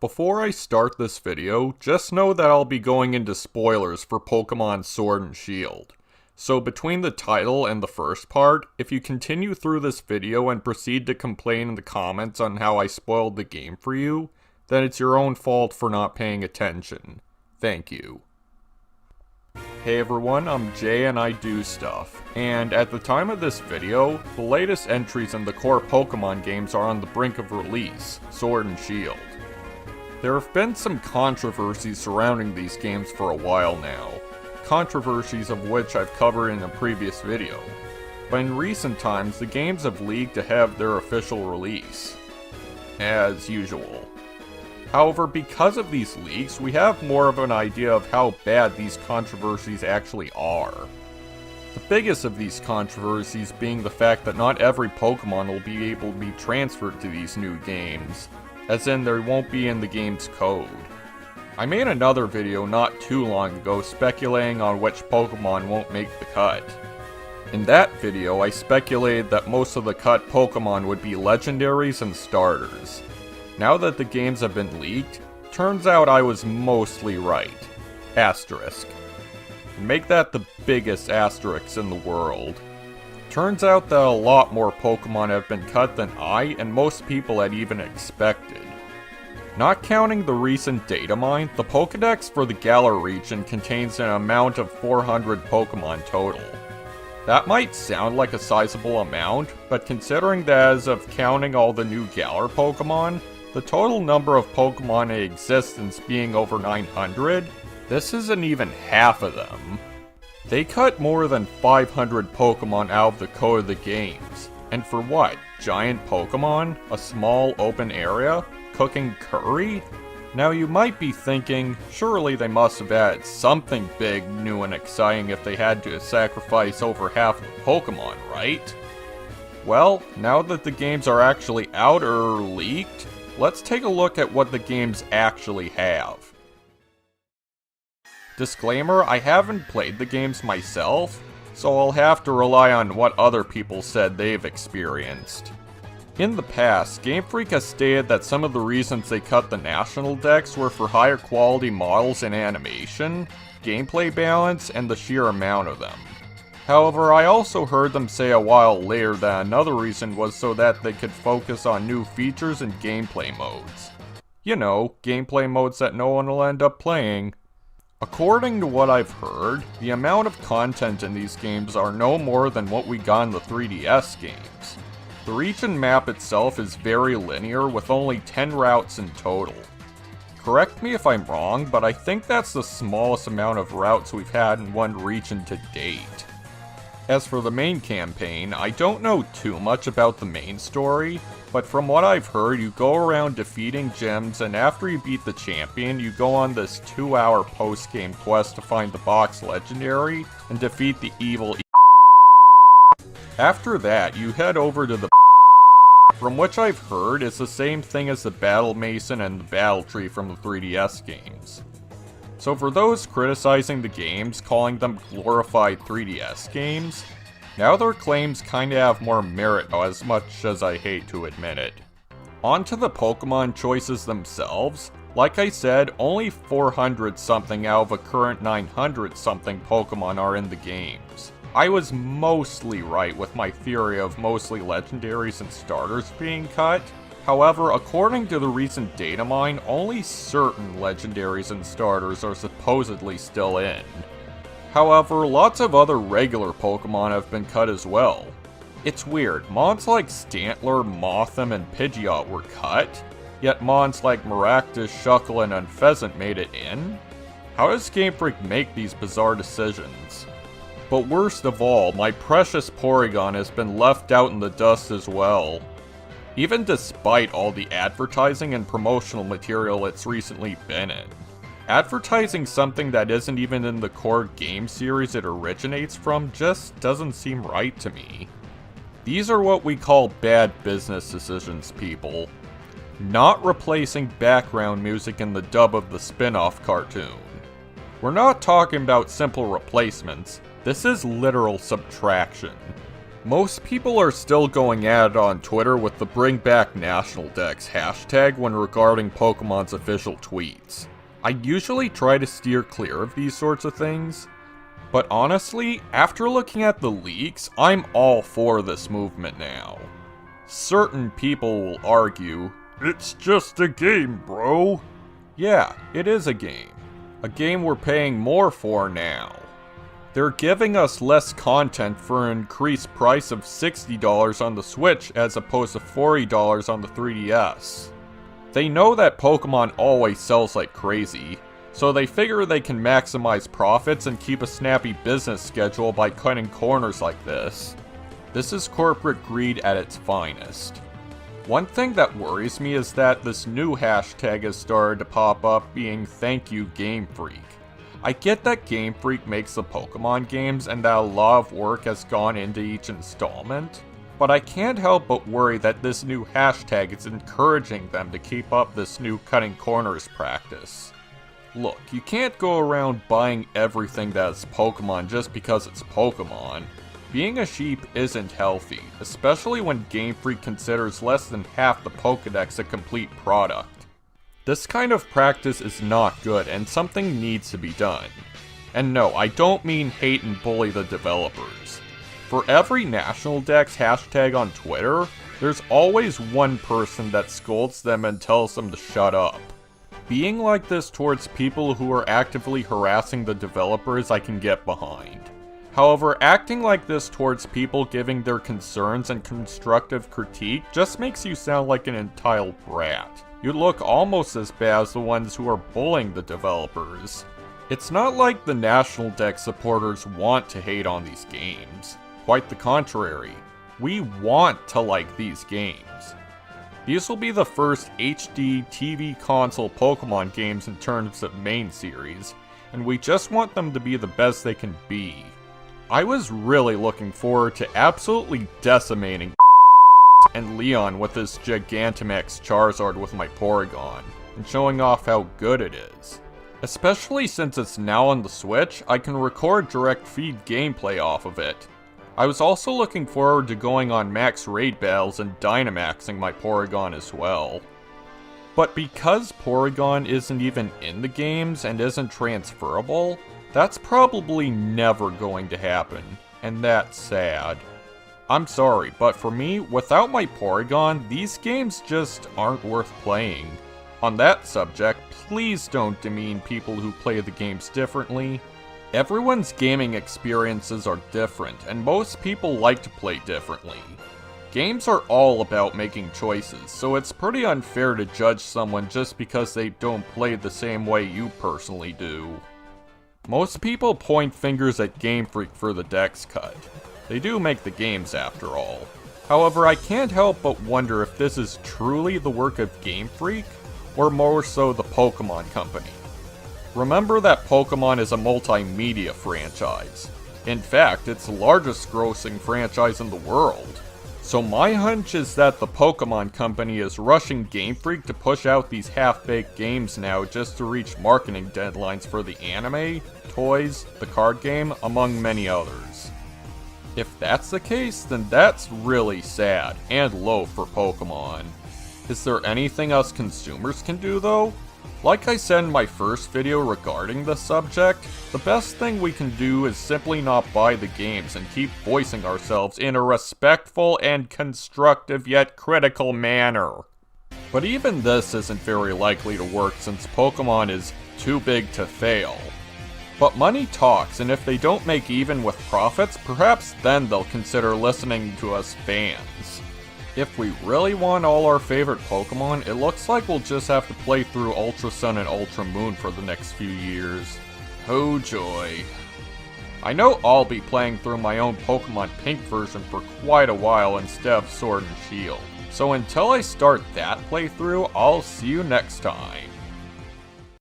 Before I start this video, just know that I'll be going into spoilers for Pokemon Sword and Shield. So between the title and the first part, if you continue through this video and proceed to complain in the comments on how I spoiled the game for you, then it's your own fault for not paying attention. Thank you. Hey everyone, I'm Jay and I do stuff. And at the time of this video, the latest entries in the core Pokemon games are on the brink of release, Sword and Shield. There have been some controversies surrounding these games for a while now, controversies of which I've covered in a previous video. But in recent times, the games have leaked to have their official release, as usual. However, because of these leaks, we have more of an idea of how bad these controversies actually are. The biggest of these controversies being the fact that not every Pokemon will be able to be transferred to these new games, as in they won't be in the game's code. I made another video not too long ago speculating on which Pokemon won't make the cut. In that video, I speculated that most of the cut Pokemon would be legendaries and starters. Now that the games have been leaked, turns out I was mostly right. Asterisk. Make that the biggest asterisk in the world. Turns out that a lot more Pokemon have been cut than I and most people had even expected. Not counting the recent data mine, the Pokedex for the Galar region contains an amount of 400 Pokemon total. That might sound like a sizable amount, but considering that as of counting all the new Galar Pokemon, the total number of Pokemon in existence being over 900, this isn't even half of them. They cut more than 500 Pokemon out of the code of the games. And for what? Giant Pokemon? A small open area? Cooking curry? Now you might be thinking, surely they must have added something big, new and exciting if they had to sacrifice over half of the Pokemon, right? Well, now that the games are actually out or leaked, let's take a look at what the games actually have. Disclaimer, I haven't played the games myself, so I'll have to rely on what other people said they've experienced. In the past, Game Freak has stated that some of the reasons they cut the National Dex were for higher quality models and animation, gameplay balance, and the sheer amount of them. However, I also heard them say a while later that another reason was so that they could focus on new features and gameplay modes. You know, gameplay modes that no one will end up playing. According to what I've heard, the amount of content in these games are no more than what we got in the 3DS games. The region map itself is very linear with only 10 routes in total. Correct me if I'm wrong, but I think that's the smallest amount of routes we've had in one region to date. As for the main campaign, I don't know too much about the main story, but from what I've heard, you go around defeating gyms, and after you beat the champion, you go on this 2-hour post-game quest to find the box legendary and defeat the evil After that, you head over to the from which I've heard is the same thing as the Battle Mason and the Battle Tree from the 3DS games. So for those criticizing the games, calling them glorified 3DS games, now their claims kinda have more merit as much as I hate to admit it. On to the Pokemon choices themselves, like I said, only 400 something out of a current 900 something Pokemon are in the games. I was mostly right with my theory of mostly legendaries and starters being cut. However, according to the recent data mine, only certain legendaries and starters are supposedly still in. However, lots of other regular Pokemon have been cut as well. It's weird, mons like Stantler, Mothim, and Pidgeot were cut, yet mons like Maractus, Shuckle, and Unfezant made it in? How does Game Freak make these bizarre decisions? But worst of all, my precious Porygon has been left out in the dust as well. Even despite all the advertising and promotional material it's recently been in. Advertising something that isn't even in the core game series it originates from just doesn't seem right to me. These are what we call bad business decisions, people. Not replacing background music in the dub of the spin-off cartoon. We're not talking about simple replacements, this is literal subtraction. Most people are still going at it on Twitter with the Bringbacknationaldex hashtag when regarding Pokemon's official tweets. I usually try to steer clear of these sorts of things, but honestly, after looking at the leaks, I'm all for this movement now. Certain people will argue, "It's just a game, bro." Yeah, it is a game. A game we're paying more for now. They're giving us less content for an increased price of $60 on the Switch as opposed to $40 on the 3DS. They know that Pokemon always sells like crazy, so they figure they can maximize profits and keep a snappy business schedule by cutting corners like this. This is corporate greed at its finest. One thing that worries me is that this new hashtag has started to pop up being "Thank you Game Freak." I get that Game Freak makes the Pokemon games and that a lot of work has gone into each installment, but I can't help but worry that this new hashtag is encouraging them to keep up this new cutting corners practice. Look, you can't go around buying everything that is Pokemon just because it's Pokemon. Being a sheep isn't healthy, especially when Game Freak considers less than half the Pokédex a complete product. This kind of practice is not good and something needs to be done. And no, I don't mean hate and bully the developers. For every National Dex hashtag on Twitter, there's always one person that scolds them and tells them to shut up. Being like this towards people who are actively harassing the developers I can get behind. However, acting like this towards people giving their concerns and constructive critique just makes you sound like an entitled brat. You look almost as bad as the ones who are bullying the developers. It's not like the National Dex supporters want to hate on these games. Quite the contrary. We want to like these games. These will be the first HD TV console Pokemon games in terms of main series, and we just want them to be the best they can be. I was really looking forward to absolutely decimating and Leon with this Gigantamax Charizard with my Porygon, and showing off how good it is. Especially since it's now on the Switch, I can record direct feed gameplay off of it. I was also looking forward to going on max raid battles and Dynamaxing my Porygon as well. But because Porygon isn't even in the games and isn't transferable, that's probably never going to happen, and that's sad. I'm sorry, but for me, without my Porygon, these games just aren't worth playing. On that subject, please don't demean people who play the games differently. Everyone's gaming experiences are different, and most people like to play differently. Games are all about making choices, so it's pretty unfair to judge someone just because they don't play the same way you personally do. Most people point fingers at Game Freak for the Dex cut. They do make the games after all. However, I can't help but wonder if this is truly the work of Game Freak, or more so the Pokemon Company. Remember that Pokemon is a multimedia franchise. In fact, it's the largest grossing franchise in the world. So my hunch is that the Pokemon Company is rushing Game Freak to push out these half-baked games now just to reach marketing deadlines for the anime, toys, the card game, among many others. If that's the case, then that's really sad and low for Pokemon. Is there anything else consumers can do though? Like I said in my first video regarding this subject, the best thing we can do is simply not buy the games and keep voicing ourselves in a respectful and constructive yet critical manner. But even this isn't very likely to work since Pokemon is too big to fail. But money talks, and if they don't make even with profits, perhaps then they'll consider listening to us fans. If we really want all our favorite Pokemon, it looks like we'll just have to play through Ultra Sun and Ultra Moon for the next few years. Oh joy. I know I'll be playing through my own Pokemon Pink version for quite a while instead of Sword and Shield. So until I start that playthrough, I'll see you next time.